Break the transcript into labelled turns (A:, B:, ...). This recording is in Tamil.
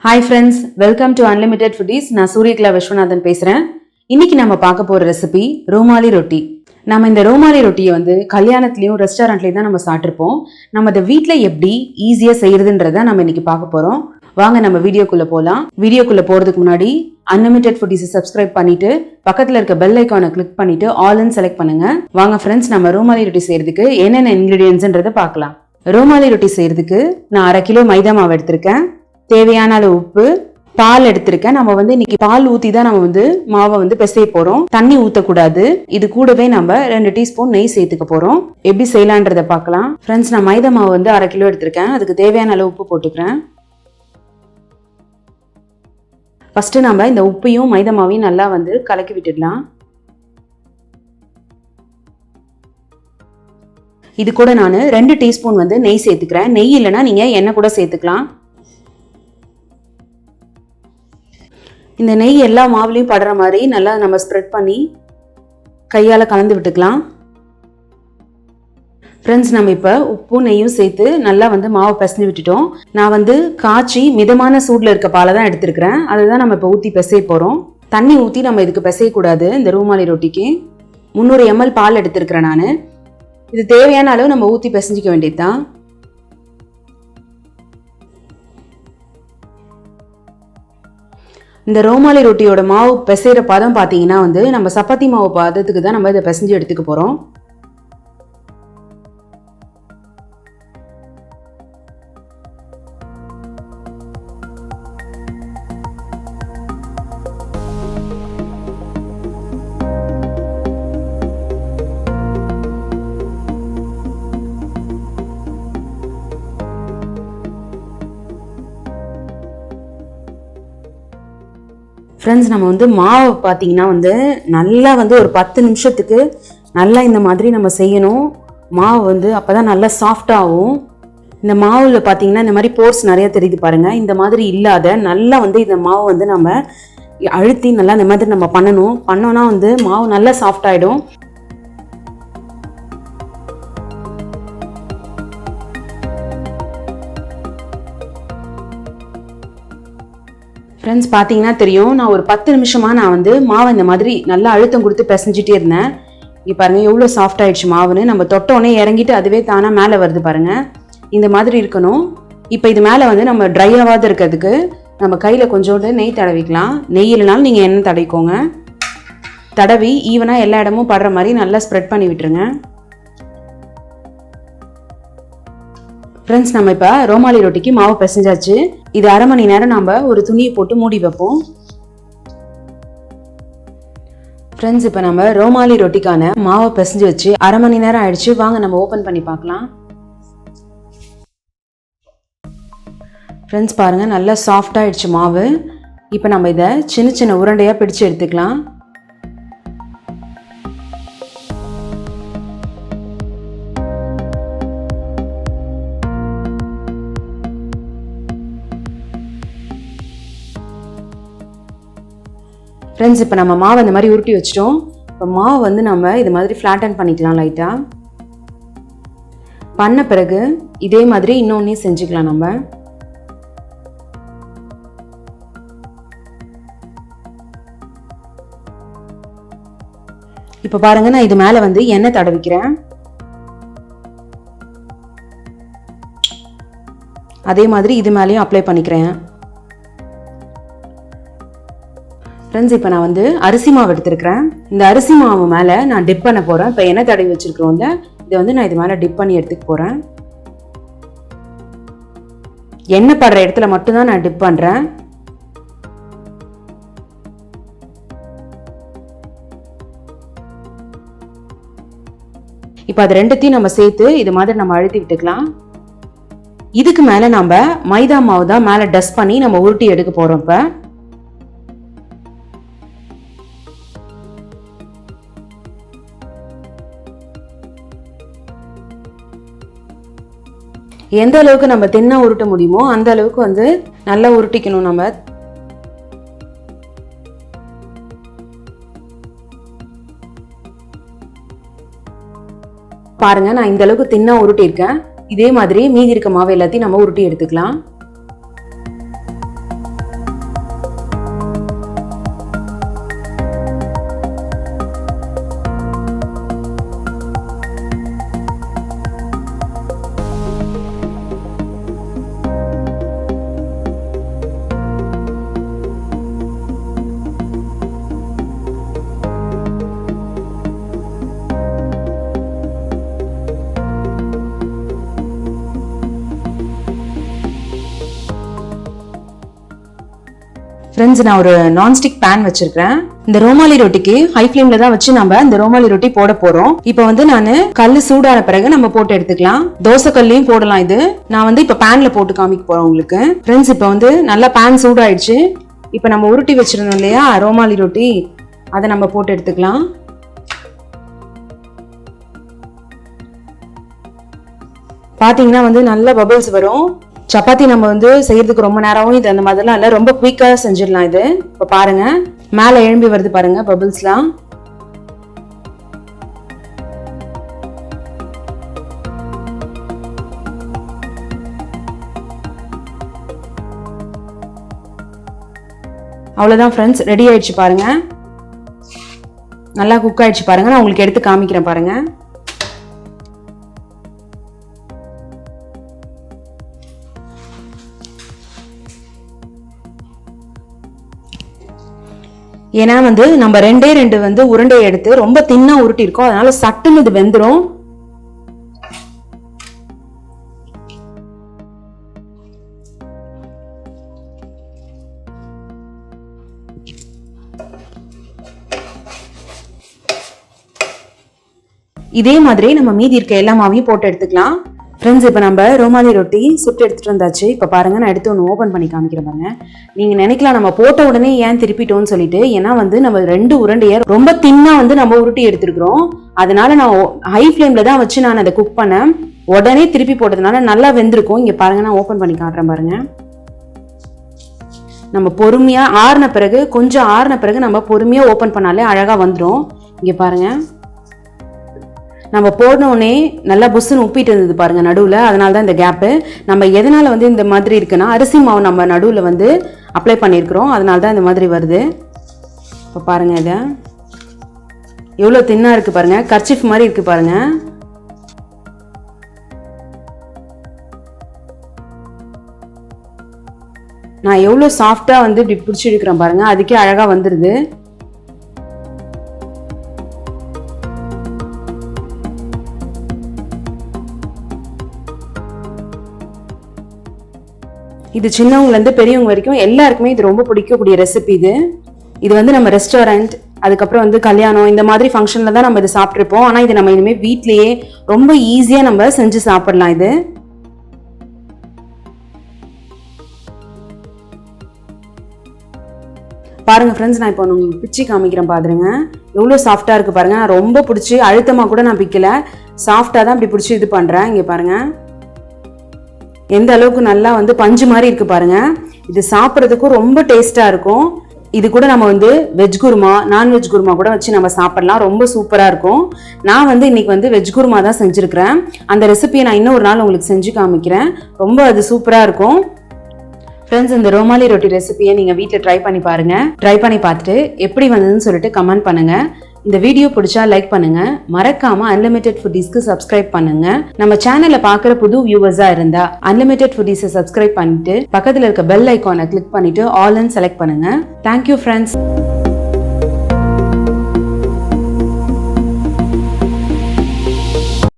A: Hi friends, welcome to Unlimited Foodies. நான் சூரியகலா விஸ்வநாதன் பேசுறேன். இன்னைக்கு நம்ம பார்க்க போற ரெசிபி ரோமாலி ரொட்டி. நம்ம இந்த ரோமாலி ரொட்டியை கல்யாணத்துலயும் ரெஸ்டாரண்ட்லயும் தான் நம்ம சாப்பிட்டுருப்போம். நம்ம அதை வீட்ல எப்படி ஈஸியா செய்யறதுன்றத நம்ம இன்னைக்கு பார்க்க போறோம். வாங்க நம்ம வீடியோக்குள்ள போலாம். வீடியோக்குள்ள போறதுக்கு முன்னாடி அன்லிமிட்டெட் ஃபுட்டீஸ் சப்ஸ்கிரைப் பண்ணிட்டு பக்கத்துல இருக்க பெல் ஐகானை கிளிக் பண்ணிட்டு ஆல்னு செலக்ட் பண்ணுங்க. வாங்க ஃப்ரெண்ட்ஸ், நம்ம ரோமாலி ரொட்டி செய்யறதுக்கு என்னென்ன இன்கிரீடியன்ட்ஸ்ன்றதை பார்க்கலாம். ரோமாலி ரொட்டி செய்யறதுக்கு நான் 1/2 கிலோ மைதா மாவு எடுத்திருக்கேன். தேவையான அளவு உப்பு, பால் எடுத்திருக்கேன். நம்ம இன்னைக்கு பால் ஊத்தி தான் நம்ம மாவை பிசைய போறோம். தண்ணி ஊத்தக்கூடாது. இது கூடவே நம்ம 2 டீஸ்பூன் நெய் சேர்த்துக்க போறோம். எப்படி செய்யலான்றத பார்க்கலாம். ஃப்ரெண்ட்ஸ், நான் மைதா மாவு 1/2 கிலோ எடுத்திருக்கேன். அதுக்கு தேவையான அளவு உப்பு போட்டுக்கிறேன். ஃபர்ஸ்ட் நம்ம இந்த உப்பையும் மைதா மாவையும் நல்லா கலக்கி விட்டுடலாம். இது கூட நான் 2 டீஸ்பூன் நெய் சேர்த்துக்கிறேன். நெய் இல்லைன்னா நீங்க எண்ணெய் கூட சேர்த்துக்கலாம். இந்த நெய் எல்லா மாவுலையும் படுற மாதிரி நல்லா நம்ம ஸ்ப்ரெட் பண்ணி கையால் கலந்து விட்டுக்கலாம். ஃப்ரெண்ட்ஸ், நம்ம இப்போ உப்பும் நெய்யும் சேர்த்து நல்லா மாவை பிசைஞ்சு விட்டுட்டோம். நான் காய்ச்சி மிதமான சூடில் இருக்க பாலை தான் எடுத்துருக்கிறேன். அதை தான் நம்ம இப்போ ஊற்றி பிசைய போகிறோம். தண்ணி ஊற்றி நம்ம இதுக்கு பிசையக்கூடாது. இந்த ரூமாலி ரொட்டிக்கு 300 ml பால் எடுத்துருக்கிறேன் நான். இது தேவையான அளவு நம்ம ஊற்றி பிசைஞ்சிக்க வேண்டியது தான். இந்த ரோமாலி ரொட்டியோட மாவு பிசைகிற பதம் பார்த்தீங்கன்னா நம்ம சப்பாத்தி மாவு பதத்துக்கு தான் நம்ம இதை பிசைஞ்சு எடுத்துக்க போகிறோம். ஃப்ரெண்ட்ஸ், நம்ம மாவு பார்த்தீங்கன்னா நல்லா ஒரு 10 நிமிஷத்துக்கு நல்லா இந்த மாதிரி நம்ம செய்யணும். மாவு அப்போ தான் நல்லா சாஃப்டாகும். இந்த மாவில் பார்த்தீங்கன்னா இந்த மாதிரி போர்ஸ் நிறைய தெரியுது பாருங்கள். இந்த மாதிரி இல்லாத நல்லா இந்த மாவு நம்ம அழுத்தி நல்லா இந்த மாதிரி நம்ம பண்ணோன்னா மாவு நல்லா சாஃப்டாகிடும். ஃப்ரெண்ட்ஸ், பார்த்தீங்கன்னா தெரியும், நான் ஒரு 10 நிமிஷமாக நான் மாவை இந்த மாதிரி நல்லா அழுத்தம் கொடுத்து பிசைஞ்சிட்டே இருந்தேன். இங்கே பாருங்கள் எவ்வளோ சாஃப்ட் ஆகிடுச்சு மாவுன்னு. நம்ம தொட்டோடனே இறங்கிட்டு அதுவே தானாக மேலே வருது பாருங்கள். இந்த மாதிரி இருக்கணும். இப்போ இது மேலே நம்ம ட்ரை ஆகாத இருக்கிறதுக்கு நம்ம கையில் கொஞ்சோண்டு நெய் தடவிக்கலாம். நெய் இல்லைனாலும் நீங்கள் எண்ணெய் தடவிக்கோங்க. தடவி ஈவனாக எல்லா இடமும் படுற மாதிரி நல்லா ஸ்ப்ரெட் பண்ணி விட்டுருங்க. ஃப்ரெண்ட்ஸ், நம்ம இப்போ ரோமாலி ரொட்டிக்கு மாவு பிசைஞ்சாச்சு. இது 1/2 மணி நேரம் நம்ம ஒரு துணியை போட்டு மூடி வைப்போம். ஃப்ரெண்ட்ஸ், இப்போ நம்ம ரோமாலி ரொட்டிக்கான மாவை பிசைஞ்சு வச்சு 1/2 மணி நேரம் ஆயிடுச்சு. வாங்க நம்ம ஓப்பன் பண்ணி பார்க்கலாம். ஃப்ரெண்ட்ஸ், பாருங்கள் நல்லா சாஃப்ட் ஆயிடுச்சு மாவு. இப்போ நம்ம இதை சின்ன சின்ன உருண்டையாக பிடிச்சு எடுத்துக்கலாம். ஃப்ரெண்ட்ஸ், இப்போ நம்ம மாவு இந்த மாதிரி உருட்டி வச்சிட்டோம். இப்போ மாவு நம்ம இது மாதிரி ஃப்ளாட்டன் பண்ணிக்கலாம் லைட்டாக. பண்ண பிறகு இதே மாதிரி இன்னொன்னையும் செஞ்சுக்கலாம் நம்ம. இப்போ பாருங்க, நான் இது மேலே எண்ணெய் தடவிக்கிறேன். அதே மாதிரி இது மேலேயும் அப்ளை பண்ணிக்கிறேன். ஃப்ரெண்ட்ஸ், இப்போ நான் அரிசி மாவு எடுத்துருக்கிறேன். இந்த அரிசி மாவு மேலே நான் டிப் பண்ண போகிறேன். இப்போ எண்ணெய் தடவி வச்சுருக்கிறோம். இதை நான் இது மேலே டிப் பண்ணி எடுத்துக்க போகிறேன். எண்ணெய் படுற இடத்துல மட்டும்தான் நான் டிப் பண்ணுறேன். இப்போ அது ரெண்டுத்தையும் நம்ம சேர்த்து இது மாதிரி நம்ம அழுத்தி விட்டுக்கலாம். இதுக்கு மேலே நம்ம மைதா மாவு தான் மேலே டஸ்ட் பண்ணி நம்ம உருட்டி எடுக்க போகிறோம். இப்போ எந்த அளவுக்கு நம்ம தின்னா உருட்ட முடியுமோ அந்த அளவுக்கு நல்லா உருட்டிக்கணும் நம்ம. பாருங்க, நான் இந்த அளவுக்கு தின்னா உருட்டி இருக்கேன். இதே மாதிரி மீதி இருக்க மாவு எல்லாத்தையும் நம்ம உருட்டி எடுத்துக்கலாம். ஃப்ரெண்ட்ஸ் நான் ஒரு நான்ஸ்டிக் பேன் வச்சிருக்கேன். இந்த ரோமாலி ரொட்டிக்கு ஹை ஃப்ளேம்ல தான் வச்சு நம்ம இந்த ரோமாலி ரொட்டி போட போறோம். இப்போ வந்து நான் கல்லு சூடான பிறகு நம்ம போட்டு எடுத்துக்கலாம். தோசை கல்லையும் போடலாம். இது நான் வந்து இப்ப பேன்ல போட்டு காமிக்க போறேன் உங்களுக்கு. ஃப்ரெண்ட்ஸ் இப்போ வந்து நல்லா பேன் சூடாயிடுச்சு. இப்போ நம்ம உருட்டி வச்சிருந்தோம் இல்லையா ரோமாலி ரொட்டி, அதை நம்ம போட்டு எடுத்துக்கலாம். பாத்தீங்கன்னா வந்து நல்ல பபிள்ஸ் வரும். சப்பாத்தி நம்ம வந்து செய்யறதுக்கு ரொம்ப நேரம் இது அந்த மாதிரிலாம் இல்லை, ரொம்ப குயிக்கா செஞ்சிடலாம். இது இப்போ பாருங்க மேல எழும்பி வருது பாருங்க பபிள்ஸ்லாம். அவ்வளவுதான் ஃப்ரெண்ட்ஸ், ரெடி ஆயிடுச்சு பாருங்க. நல்லா குக் ஆயிடுச்சு பாருங்க. நான் உங்களுக்கு எடுத்து காமிக்கிறேன் பாருங்க. ஏன்னா வந்து நம்ம ரெண்டு வந்து உருண்டையை எடுத்து ரொம்ப தின்னா உருட்டி இருக்கோம், அதனால சட்டுன்னு இது வெந்துடும். இதே மாதிரி நம்ம மீதி இருக்க எல்லா மாவையும் போட்டு எடுத்துக்கலாம். ஃப்ரெண்ட்ஸ் இப்போ நம்ம ரோமாலி ரொட்டி சுட்டு எடுத்துட்டு வந்தாச்சு. இப்போ பாருங்க நான் எடுத்து ஒன்று ஓப்பன் பண்ணி காமிக்கிறேன் பாருங்க. நீங்க நினைக்கலாம் நம்ம போட்ட உடனே ஏன் திருப்பிட்டோம்னு சொல்லிட்டு, ஏன்னா வந்து நம்ம 2 உருண்டையை ரொம்ப தின்னா வந்து நம்ம உருட்டி எடுத்துருக்கிறோம். அதனால நான் ஹை ஃப்ளேம்ல தான் வச்சு நான் அதை குக் பண்ணேன். உடனே திருப்பி போட்டதுனால நல்லா வெந்திருக்கும். இங்க பாருங்க நான் ஓப்பன் பண்ணி காட்டுறேன் பாருங்க. நம்ம பொறுமையா ஆறுன பிறகு, கொஞ்சம் ஆறுன பிறகு நம்ம பொறுமையா ஓப்பன் பண்ணாலே அழகா வந்துடும். இங்க பாருங்க நம்ம போடனோடனே நல்லா புஷ்ஷுன்னு உப்பிட்டு இருந்தது பாருங்க நடுவில். அதனால தான் இந்த கேப்பு. நம்ம எதனால வந்து இந்த மாதிரி இருக்குன்னா, அரிசி மாவு நம்ம நடுவில் வந்து அப்ளை பண்ணியிருக்கிறோம், அதனால தான் இந்த மாதிரி வருது. இப்போ பாருங்க இதை எவ்வளோ தின்னா இருக்கு பாருங்க, கர்ச்சிஃப் மாதிரி இருக்கு பாருங்க. நான் எவ்வளோ சாஃப்டா வந்து இப்படி பிடிச்சி இருக்கிறேன் பாருங்க, அதுக்கே அழகா வந்துருது. இது சின்னவங்கலேருந்து பெரியவங்க வரைக்கும் எல்லாருக்குமே இது ரொம்ப பிடிக்கக்கூடிய ரெசிபி. இது வந்து நம்ம ரெஸ்டாரண்ட், அதுக்கப்புறம் வந்து கல்யாணம், இந்த மாதிரி ஃபங்க்ஷனில் தான் நம்ம இது சாப்பிட்ருப்போம். ஆனால் இது நம்ம இனிமேல் வீட்லேயே ரொம்ப ஈஸியாக நம்ம செஞ்சு சாப்பிடலாம். இது பாருங்க ஃப்ரெண்ட்ஸ், நான் இப்போ உங்களுக்கு பிச்சு காமிக்கிறேன் பாருங்க. எவ்வளோ சாஃப்டாக இருக்குது பாருங்க. நான் ரொம்ப பிடிச்சி அழுத்தமாக கூட நான் பிக்கல, சாஃப்டாக தான் இப்படி பிடிச்சி இது பண்ணுறேன். இங்கே பாருங்க எந்த அளவுக்கு நல்லா வந்து பஞ்சு மாதிரி இருக்கு பாருங்க. இது சாப்பிட்றதுக்கும் ரொம்ப டேஸ்டா இருக்கும். இது கூட நம்ம வந்து வெஜ் குருமா, நான்வெஜ் குருமா கூட வச்சு நம்ம சாப்பிடலாம், ரொம்ப சூப்பரா இருக்கும். நான் வந்து இன்னைக்கு வந்து வெஜ் குருமா தான் செஞ்சிருக்கிறேன். அந்த ரெசிபியை நான் இன்னும் ஒரு நாள் உங்களுக்கு செஞ்சு காமிக்கிறேன். ரொம்ப அது சூப்பரா இருக்கும். ஃப்ரெண்ட்ஸ், இந்த ரோமாலி ரொட்டி ரெசிபியை நீங்க வீட்டில் ட்ரை பண்ணி பாருங்க. ட்ரை பண்ணி பார்த்துட்டு எப்படி வந்ததுன்னு சொல்லிட்டு கமெண்ட் பண்ணுங்க. இந்த வீடியோ பிடிச்சா லைக் பண்ணுங்க. மறக்காம அன்லிமிட்டெட் ஃபுட்டீஸ்க்கு சப்ஸ்கிரைப் பண்ணுங்க. நம்ம சேனல்ல பாக்குற புது வியூவர்ஸா இருந்தா அன்லிமிட்டெட் ஃபுட்டீஸை சப்ஸ்கிரைப் பண்ணிட்டு பக்கத்துல இருக்க பெல் ஐகானை கிளிக் பண்ணிட்டு ஆல் செலக்ட் பண்ணுங்க. Thank you friends.